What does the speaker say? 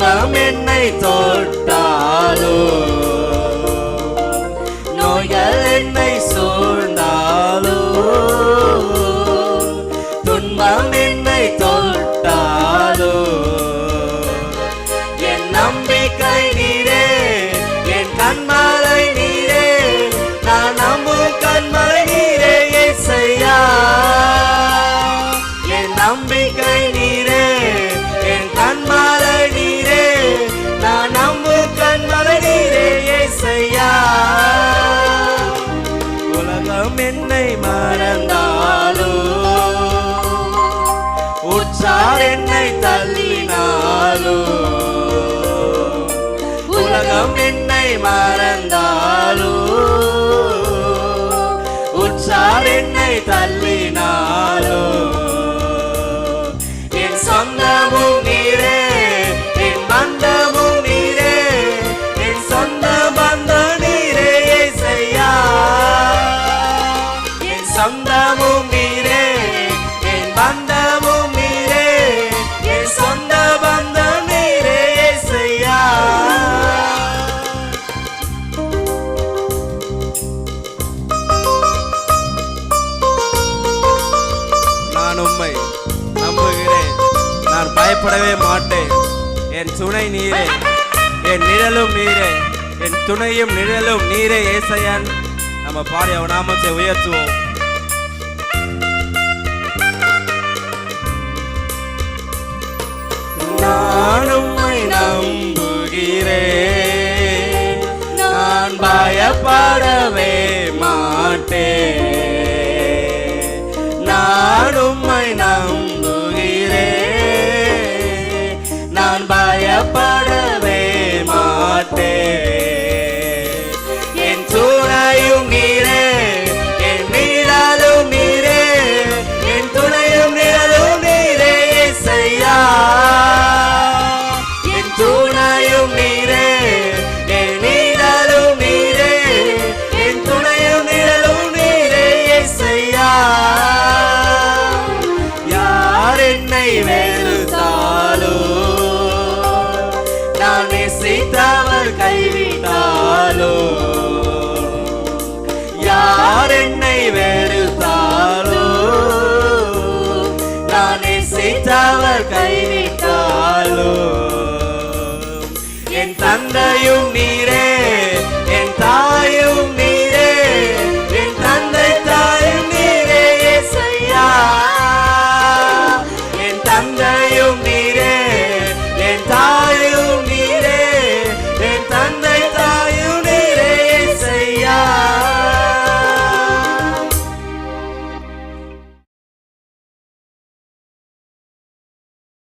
துன்பம் என்னை தொட்டாலோ, நோய்கள் என்னை சூழ்ந்தாலோ, துன்பம் என்னை தொட்டாலோ, என் நம்பிக்கை நீரே, என் கண்மலை நீரே, நான் நம்பும் கண்மலை நீரே இயேசையா. என் நம்பிக்கை நீரே, என் கண்மலை நீரே, நான் நம்பும் கண்மலை நீரே இயேசையா. உலகம் என்னை மறந்தாலோ, உற்றார் என்னை தள்ளினாலோ, உலகம் என்னை மறந்தாலோ, உற்றார் என்னை தள்ளினாலோ, என் சொந்தமும் நீரே, என் பந்தமும் நீரே, என் சொந்த பந்தம் நீரே இயேசையா. என் சொந்தமும் நீரே, என் பந்தமும் நீரே, என் சொந்த பந்தம் நீரே இயேசையா. நான் உம்மை நம்புகிறேன், நான் பயப்படவே மாட்டேன். என் துணை நீரே, என் நிழலும் நீரே, என் துணையும் நிழலும் நீரே ஏசையான். நம்ம பாடி அவன் நாமத்தை உயர்த்துவோம். நான் உம்மை நம்புகிறேன், நான் பயப்படவே மாட்டேன். நான் உம்மை நம்புகிறேன், நான் பயப்படவே மாட்டேன். என் துணையும் நீரே, என் நிழலும் நீரே, என் துணையும் நிழலும் நீரே இயேசையா. என் துணையும் நீரே, என் நிழலும் நீரே, என் துணையும் நிழலும் நீரே இயேசையா. யார் என்னை வெறுத்தாலோ, நான் நேசித்தவர் கைவிட்டாலோ, யார் என்னை வெறுத்தாலோ, நான் நேசித்தவர் கைவிட்டாலோ, என் தந்தையும் நீரே,